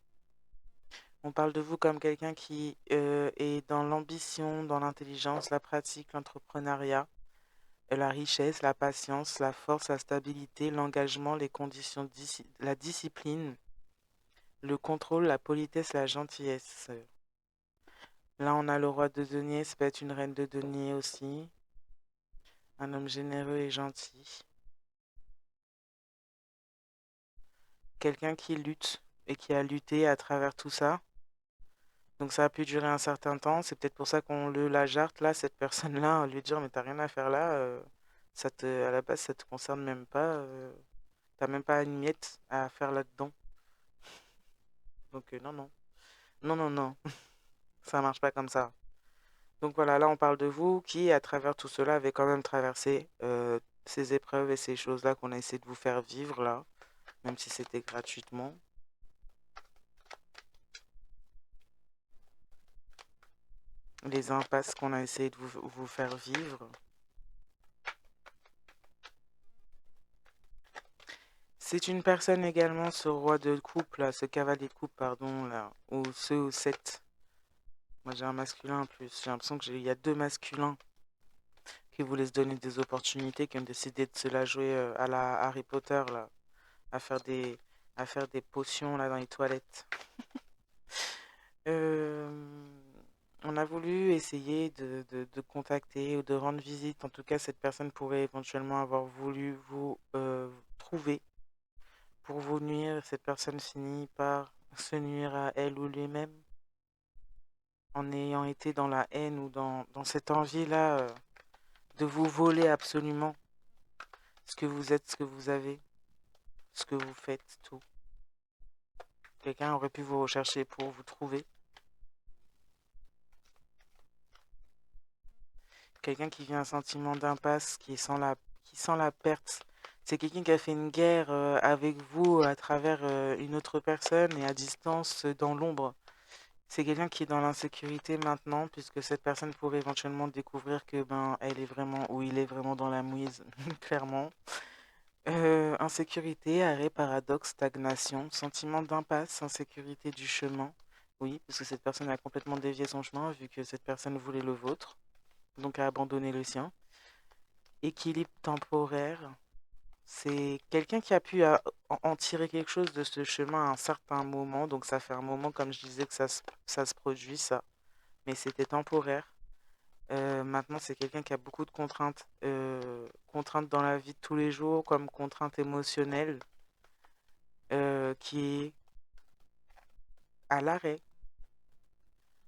On parle de vous comme quelqu'un qui est dans l'ambition, dans l'intelligence, la pratique, l'entrepreneuriat. la richesse, la patience, la force, la stabilité, l'engagement, les conditions, la discipline, le contrôle, la politesse, la gentillesse. Là, on a le roi de denier, ça peut être une reine de denier aussi, un homme généreux et gentil. Quelqu'un qui lutte et qui a lutté à travers tout ça. Donc ça a pu durer un certain temps. C'est peut-être pour ça qu'on le la jarte là, cette personne-là, lui dire mais t'as rien à faire là, à la base ça te concerne même pas, t'as même pas une miette à faire là-dedans. Donc non non, non non non, ça marche pas comme ça. Donc voilà, là on parle de vous qui à travers tout cela avez quand même traversé ces épreuves et ces choses-là qu'on a essayé de vous faire vivre là, même si c'était gratuitement. Les impasses qu'on a essayé de vous faire vivre. C'est une personne également, ce roi de coupe, là, ce cavalier de coupe, pardon, là, ou ce ou cette. Moi, j'ai un masculin en plus. J'ai l'impression qu'il y a deux masculins qui voulaient se donner des opportunités, qui ont décidé de se la jouer à la Harry Potter, là, à faire des, à faire des potions, là, dans les toilettes. Euh, on a voulu essayer de contacter ou de rendre visite. En tout cas, cette personne pourrait éventuellement avoir voulu vous trouver pour vous nuire. Cette personne finit par se nuire à elle ou lui-même en ayant été dans la haine ou dans cette envie-là de vous voler absolument ce que vous êtes, ce que vous avez, ce que vous faites, tout. Quelqu'un aurait pu vous rechercher pour vous trouver. Quelqu'un qui vit un sentiment d'impasse, qui sent la perte. C'est quelqu'un qui a fait une guerre avec vous à travers une autre personne et à distance dans l'ombre. C'est quelqu'un qui est dans l'insécurité maintenant, puisque cette personne pourrait éventuellement découvrir que ben elle est vraiment ou il est vraiment dans la mouise, clairement. Insécurité, arrêt, paradoxe, stagnation, sentiment d'impasse, insécurité du chemin. Oui, parce que cette personne a complètement dévié son chemin vu que cette personne voulait le vôtre, donc a abandonné le sien. Équilibre temporaire, c'est quelqu'un qui a pu en tirer quelque chose de ce chemin à un certain moment, donc ça fait un moment, comme je disais, que ça se produit, ça. Mais c'était temporaire. Maintenant, c'est quelqu'un qui a beaucoup de contraintes, contraintes dans la vie de tous les jours, comme contraintes émotionnelles, qui est à l'arrêt.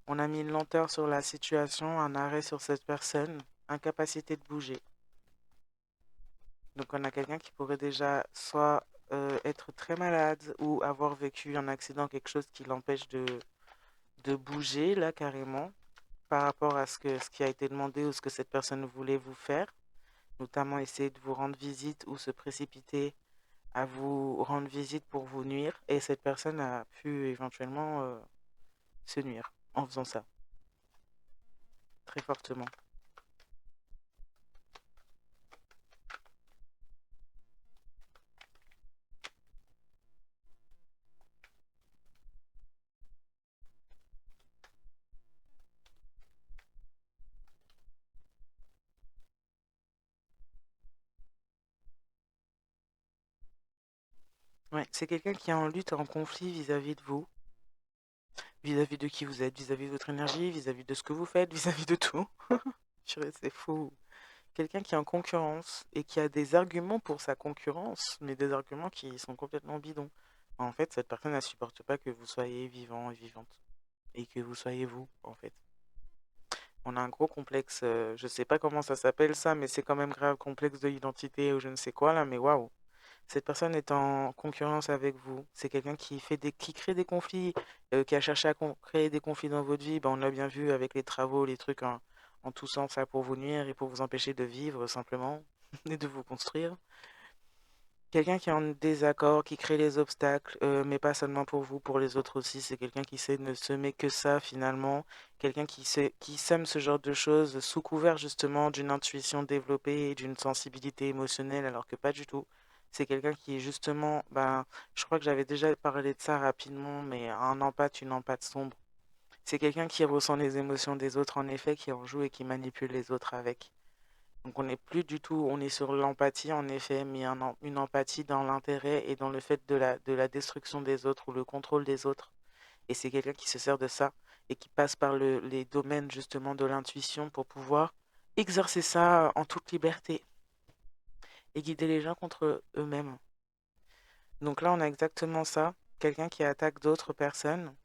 On a mis une lenteur sur la situation, un arrêt sur cette personne, incapacité de bouger. Donc, on a quelqu'un qui pourrait déjà soit être très malade ou avoir vécu un accident, quelque chose qui l'empêche de bouger, là, carrément, par rapport à ce qui a été demandé ou ce que cette personne voulait vous faire. Notamment essayer de vous rendre visite ou se précipiter à vous rendre visite pour vous nuire. Et cette personne a pu éventuellement se nuire en faisant ça, très fortement. Ouais, c'est quelqu'un qui est en lutte, en conflit vis-à-vis de vous, vis-à-vis de qui vous êtes, vis-à-vis de votre énergie, vis-à-vis de ce que vous faites, vis-à-vis de tout. Purée, c'est fou. Quelqu'un qui est en concurrence et qui a des arguments pour sa concurrence, mais des arguments qui sont complètement bidons. En fait, cette personne ne supporte pas que vous soyez vivant et vivante. Et que vous soyez vous, en fait. On a un gros complexe, je sais pas comment ça s'appelle ça, mais c'est quand même grave, complexe de l'identité ou je ne sais quoi là, mais waouh. Cette personne est en concurrence avec vous. C'est quelqu'un qui crée des conflits, qui a cherché à créer des conflits dans votre vie. Ben, on a bien vu avec les travaux, les trucs en tout sens là pour vous nuire et pour vous empêcher de vivre simplement et de vous construire. Quelqu'un qui est en désaccord, qui crée les obstacles, mais pas seulement pour vous, pour les autres aussi. C'est quelqu'un qui sait ne semer que ça finalement. Quelqu'un qui sème ce genre de choses sous couvert justement d'une intuition développée et d'une sensibilité émotionnelle, alors que pas du tout. C'est quelqu'un qui est justement, ben, je crois que j'avais déjà parlé de ça rapidement, mais un empathe, une empathe sombre. C'est quelqu'un qui ressent les émotions des autres en effet, qui en joue et qui manipule les autres avec. Donc on n'est plus du tout, on est sur l'empathie en effet, mais une empathie dans l'intérêt et dans le fait de la destruction des autres ou le contrôle des autres. Et c'est quelqu'un qui se sert de ça et qui passe par les domaines justement de l'intuition pour pouvoir exercer ça en toute liberté et guider les gens contre eux-mêmes. Donc là, on a exactement ça. Quelqu'un qui attaque d'autres personnes,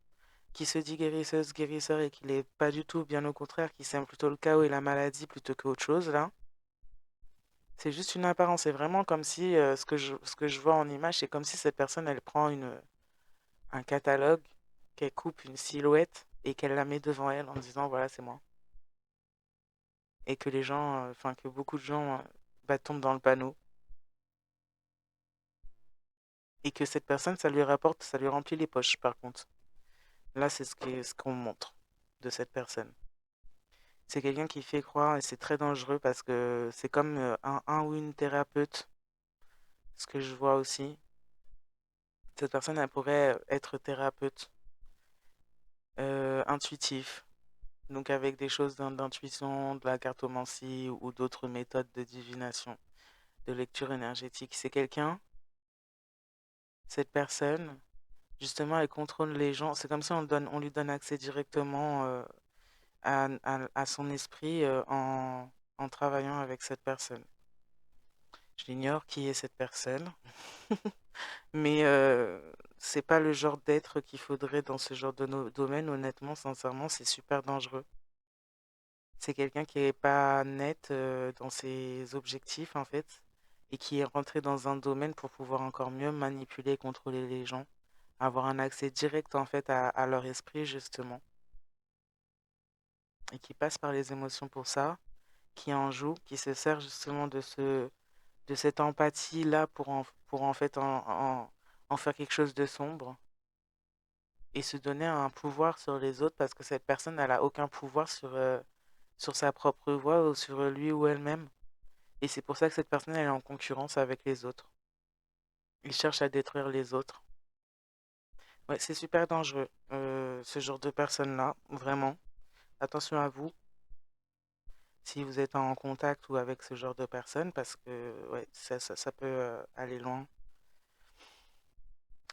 qui se dit guérisseuse, guérisseur et qui n'est pas du tout, bien au contraire, qui sème plutôt le chaos et la maladie plutôt qu'autre chose, là. C'est juste une apparence. C'est vraiment comme si ce que je vois en image, c'est comme si cette personne, elle prend un catalogue, qu'elle coupe une silhouette et qu'elle la met devant elle en disant, voilà, c'est moi. Et que les gens, enfin, que beaucoup de gens bah, tombent dans le panneau. Et que cette personne, ça lui rapporte, ça lui remplit les poches, par contre. Là, c'est ce qu'on montre de cette personne. C'est quelqu'un qui fait croire, et c'est très dangereux parce que c'est comme un ou une thérapeute, ce que je vois aussi. Cette personne, elle pourrait être thérapeute, intuitif, donc avec des choses d'intuition, de la cartomancie ou d'autres méthodes de divination, de lecture énergétique. C'est quelqu'un, cette personne, justement, elle contrôle les gens. C'est comme si on lui donne accès directement à son esprit en travaillant avec cette personne. Je l'ignore qui est cette personne, mais c'est pas le genre d'être qu'il faudrait dans ce genre de domaine. Honnêtement, sincèrement, c'est super dangereux. C'est quelqu'un qui est pas net dans ses objectifs en fait, et qui est rentré dans un domaine pour pouvoir encore mieux manipuler et contrôler les gens, avoir un accès direct en fait à leur esprit justement, et qui passe par les émotions pour ça, qui en joue, qui se sert justement de cette empathie-là pour en fait en faire quelque chose de sombre et se donner un pouvoir sur les autres parce que cette personne, elle a aucun pouvoir sur sa propre voix ou sur lui ou elle-même. Et c'est pour ça que cette personne, elle est en concurrence avec les autres. Il cherche à détruire les autres. Ouais, c'est super dangereux, ce genre de personnes-là, vraiment. Attention à vous si vous êtes en contact ou avec ce genre de personnes parce que ouais, ça peut aller loin.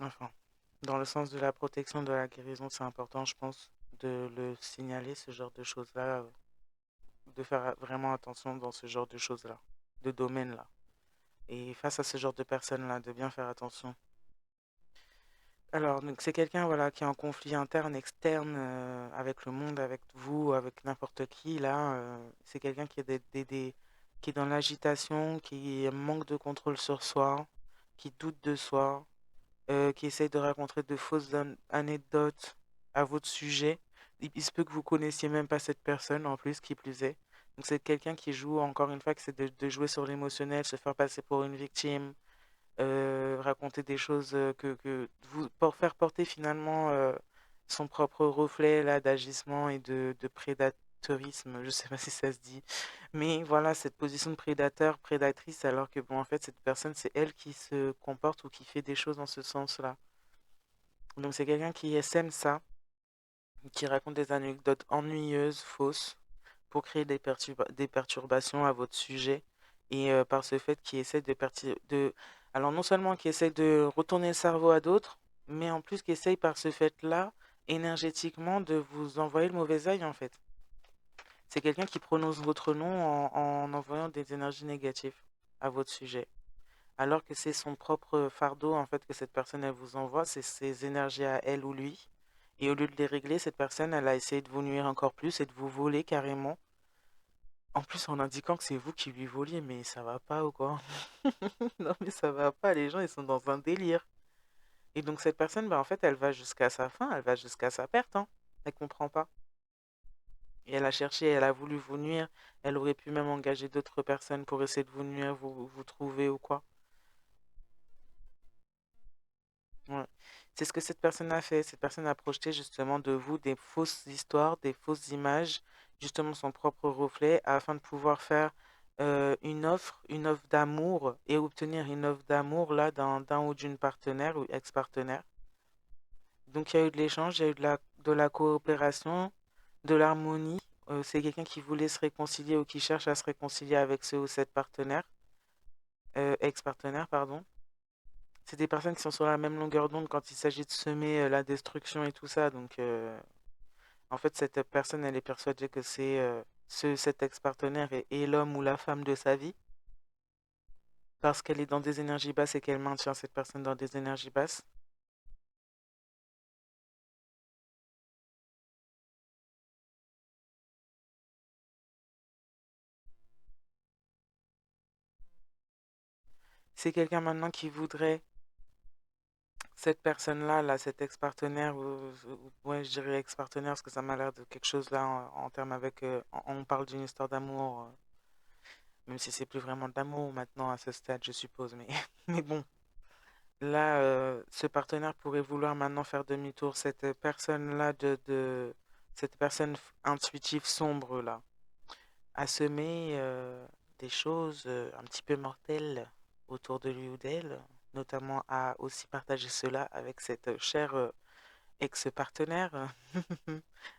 Enfin, dans le sens de la protection, de la guérison, c'est important, je pense, de le signaler, ce genre de choses-là, de faire vraiment attention dans ce genre de choses-là, de domaine-là. Et face à ce genre de personnes-là, de bien faire attention. Alors, donc, c'est quelqu'un voilà, qui est en conflit interne, externe, avec le monde, avec vous, avec n'importe qui. Là, c'est quelqu'un qui est, qui est dans l'agitation, qui manque de contrôle sur soi, qui doute de soi, qui essaye de raconter de fausses anecdotes à votre sujet. Il se peut que vous connaissiez même pas cette personne en plus, qui plus est. Donc c'est quelqu'un qui joue, encore une fois, que c'est de jouer sur l'émotionnel, se faire passer pour une victime, raconter des choses que vous, pour faire porter finalement son propre reflet là d'agissement et de prédatorisme, je sais pas si ça se dit, mais voilà cette position de prédateur, prédatrice, alors que bon en fait cette personne c'est elle qui se comporte ou qui fait des choses dans ce sens-là. Donc c'est quelqu'un qui sème ça, qui raconte des anecdotes ennuyeuses, fausses, pour créer des perturbations à votre sujet et par ce fait qui essaie de alors non seulement qui essaie de retourner le cerveau à d'autres, mais en plus qui essaye par ce fait-là énergétiquement de vous envoyer le mauvais œil en fait. C'est quelqu'un qui prononce votre nom en envoyant des énergies négatives à votre sujet. Alors que c'est son propre fardeau en fait que cette personne elle vous envoie, c'est ses énergies à elle ou lui. Et au lieu de les régler, cette personne elle a essayé de vous nuire encore plus et de vous voler carrément en plus, en indiquant que c'est vous qui lui voliez, mais ça va pas ou quoi? Non, mais ça va pas, les gens, ils sont dans un délire. Et donc, cette personne, bah, en fait, elle va jusqu'à sa fin, elle va jusqu'à sa perte, hein. Elle comprend pas. Et elle a cherché, elle a voulu vous nuire. Elle aurait pu même engager d'autres personnes pour essayer de vous nuire, vous trouver ou quoi. Ouais. C'est ce que cette personne a fait. Cette personne a projeté justement de vous des fausses histoires, des fausses images, justement son propre reflet, afin de pouvoir faire une offre d'amour et obtenir une offre d'amour là d'un ou d'une partenaire ou ex-partenaire. Donc il y a eu de l'échange, il y a eu de la coopération, de l'harmonie, C'est quelqu'un qui voulait se réconcilier ou qui cherche à se réconcilier avec ce ou cette partenaire, ex-partenaire, pardon. C'est des personnes qui sont sur la même longueur d'onde quand il s'agit de semer la destruction et tout ça. Donc, en fait, cette personne, elle est persuadée que c'est cet ex-partenaire est l'homme ou la femme de sa vie parce qu'elle est dans des énergies basses et qu'elle maintient cette personne dans des énergies basses. C'est quelqu'un maintenant qui voudrait cette personne-là, là, cet ex-partenaire, ouais, je dirais ex-partenaire parce que ça m'a l'air de quelque chose là en termes avec, on parle d'une histoire d'amour, même si c'est plus vraiment de l'amour maintenant à ce stade, je suppose, mais, mais bon, là, ce partenaire pourrait vouloir maintenant faire demi-tour, cette personne-là cette personne intuitive sombre là, à semer des choses un petit peu mortelles autour de lui ou d'elle, notamment à aussi partager cela avec cette chère ex-partenaire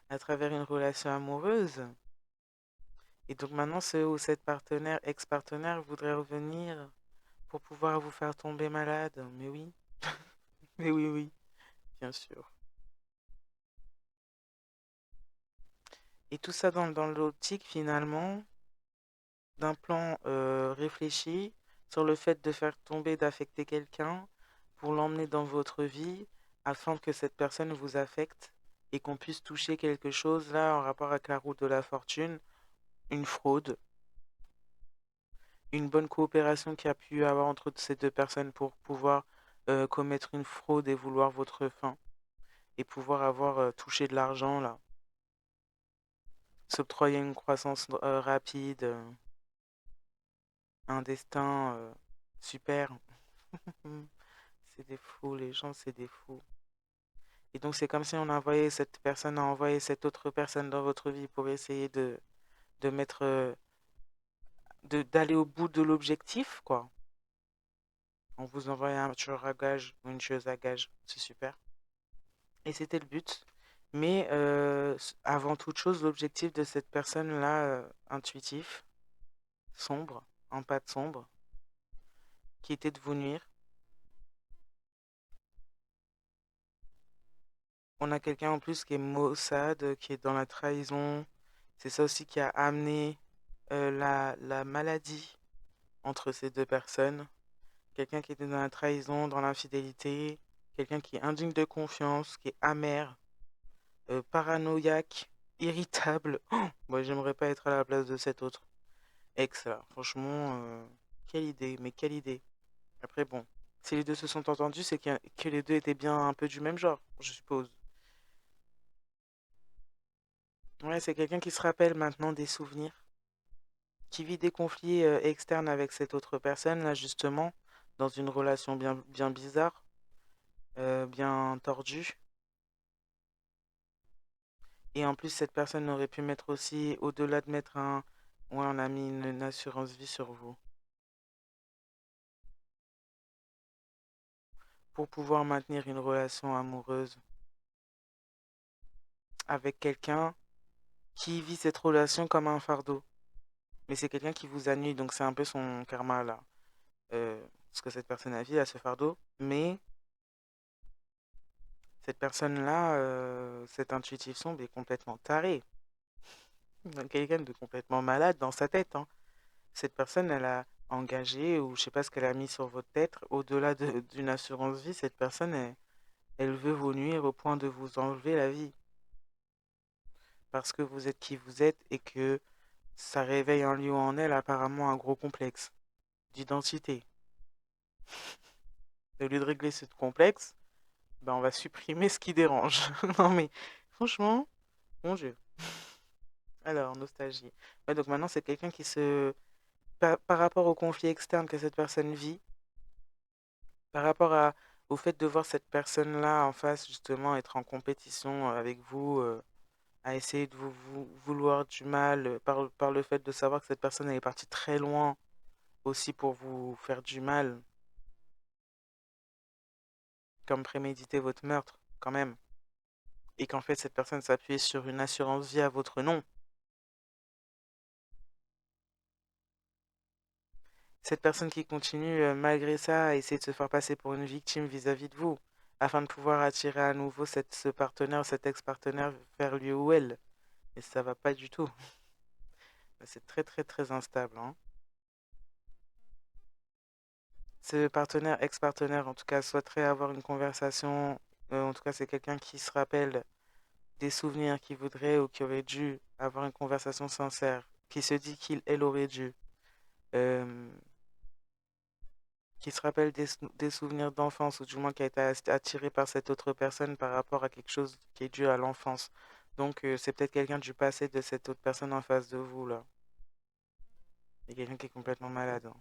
à travers une relation amoureuse. Et donc maintenant, ce ou cette partenaire, ex-partenaire, voudrait revenir pour pouvoir vous faire tomber malade. Mais oui, mais oui, oui, bien sûr. Et tout ça dans l'optique finalement d'un plan réfléchi sur le fait de faire tomber, d'affecter quelqu'un pour l'emmener dans votre vie afin que cette personne vous affecte et qu'on puisse toucher quelque chose là en rapport avec la route de la fortune, une fraude, une bonne coopération qui a pu avoir entre ces deux personnes pour pouvoir commettre une fraude et vouloir votre fin et pouvoir avoir touché de l'argent là, s'octroyer une croissance rapide, un destin super. C'est des fous, les gens, c'est des fous. Et donc, c'est comme si on envoyait cette personne a envoyé cette autre personne dans votre vie pour essayer de mettre, d'aller au bout de l'objectif, quoi. On vous envoie un tueur à gage ou une tueuse à gage. C'est super. Et c'était le but. Mais avant toute chose, l'objectif de cette personne-là, intuitif, sombre, en pâte sombre, qui était de vous nuire. On a quelqu'un en plus qui est maussade, qui est dans la trahison. C'est ça aussi qui a amené la maladie entre ces deux personnes. Quelqu'un qui était dans la trahison, dans l'infidélité, quelqu'un qui est indigne de confiance, qui est amer, paranoïaque, irritable. Oh, moi, j'aimerais pas être à la place de cet autre ex là. Franchement, quelle idée, mais quelle idée. Après, bon, si les deux se sont entendus, c'est que les deux étaient bien un peu du même genre, je suppose. Ouais, c'est quelqu'un qui se rappelle maintenant des souvenirs, qui vit des conflits externes avec cette autre personne, là, justement, dans une relation bien, bien bizarre, bien tordue. Et en plus, cette personne aurait pu mettre aussi, au-delà de mettre un... Ouais, on a mis une assurance vie sur vous pour pouvoir maintenir une relation amoureuse avec quelqu'un qui vit cette relation comme un fardeau. Mais c'est quelqu'un qui vous ennuie, donc c'est un peu son karma, là. Ce que cette personne a vu à ce fardeau. Mais cette personne-là, cette intuitive sombre est complètement tarée. Donc, quelqu'un de complètement malade dans sa tête, hein. Cette personne, elle a engagé, ou je sais pas ce qu'elle a mis sur votre tête, au-delà d'une assurance vie, cette personne, elle veut vous nuire au point de vous enlever la vie. Parce que vous êtes qui vous êtes et que ça réveille en lui ou en elle apparemment un gros complexe d'identité. Au lieu de régler ce complexe, ben on va supprimer ce qui dérange. Non mais, franchement, mon Dieu. Alors, nostalgie. Ouais, donc maintenant, c'est quelqu'un qui se... par rapport au conflit externe que cette personne vit, par rapport au fait de voir cette personne-là en face, justement, être en compétition avec vous, à essayer de vouloir du mal, par le fait de savoir que cette personne elle est partie très loin aussi pour vous faire du mal, comme préméditer votre meurtre, quand même. Et qu'en fait, cette personne s'appuie sur une assurance vie à votre nom. Cette personne qui continue, malgré ça, à essayer de se faire passer pour une victime vis-à-vis de vous, afin de pouvoir attirer à nouveau ce partenaire, cet ex-partenaire vers lui ou elle. Et ça va pas du tout. C'est très très très instable, hein. Ce partenaire, ex-partenaire, en tout cas, souhaiterait avoir une conversation. En tout cas, c'est quelqu'un qui se rappelle des souvenirs qu'il voudrait ou qui aurait dû avoir une conversation sincère, qui se dit elle aurait dû, euh, qui se rappelle des souvenirs d'enfance ou du moins qui a été attiré par cette autre personne par rapport à quelque chose qui est dû à l'enfance. Donc, c'est peut-être quelqu'un du passé de cette autre personne en face de vous, là. Il y a quelqu'un qui est complètement malade, hein.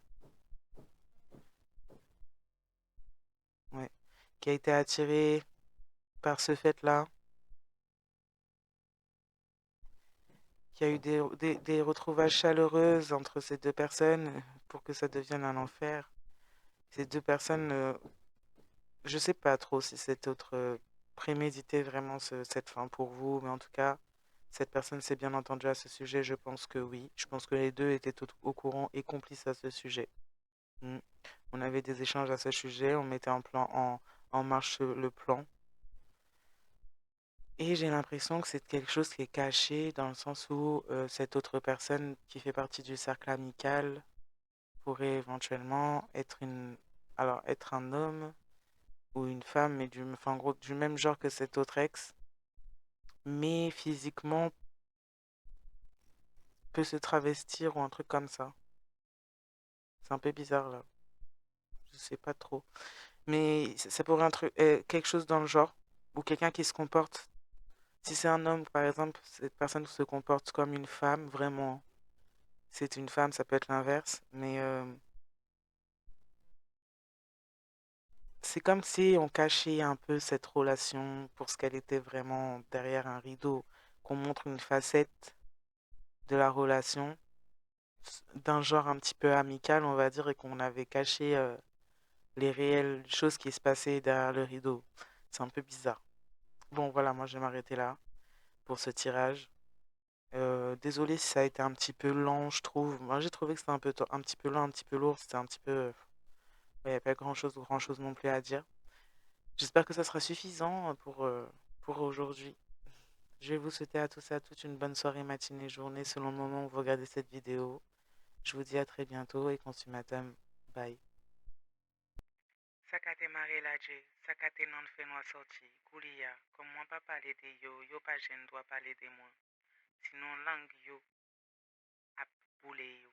Ouais. Qui a été attiré par ce fait-là, qu'il y a eu des retrouvailles chaleureuses entre ces deux personnes pour que ça devienne un enfer. Ces deux personnes, je sais pas trop si cet autre préméditait vraiment cette fin pour vous, mais en tout cas, cette personne s'est bien entendue à ce sujet. Je pense que oui. Je pense que les deux étaient au courant et complices à ce sujet. Mm. On avait des échanges à ce sujet, on mettait en marche le plan. Et j'ai l'impression que c'est quelque chose qui est caché dans le sens où cette autre personne qui fait partie du cercle amical pourrait éventuellement être un homme ou une femme, mais enfin, en gros, du même genre que cet autre ex, mais physiquement peut se travestir ou un truc comme ça. C'est un peu bizarre là, je sais pas trop. Mais ça pourrait être quelque chose dans le genre, ou quelqu'un qui se comporte. Si c'est un homme, par exemple, cette personne se comporte comme une femme, vraiment. C'est une femme, ça peut être l'inverse, mais c'est comme si on cachait un peu cette relation pour ce qu'elle était vraiment derrière un rideau, qu'on montre une facette de la relation d'un genre un petit peu amical, on va dire, et qu'on avait caché les réelles choses qui se passaient derrière le rideau. C'est un peu bizarre. Bon, voilà, moi je vais m'arrêter là pour ce tirage. Désolé si ça a été un petit peu lent, je trouve. Moi j'ai trouvé que c'était un petit peu lent, un petit peu lourd, c'était un petit peu... Il n'y avait pas grand-chose non plus à dire. J'espère que ça sera suffisant pour aujourd'hui. Je vais vous souhaiter à tous et à toutes une bonne soirée, matinée, journée, selon le moment où vous regardez cette vidéo. Je vous dis à très bientôt et consumatum. Bye. Sakate mare la je, sakate nan fe nou sorti, kouliya, kom mwen pa pale de yo, yo pa jen dwa pale de mwen. Sinon lang yo ap boule yo.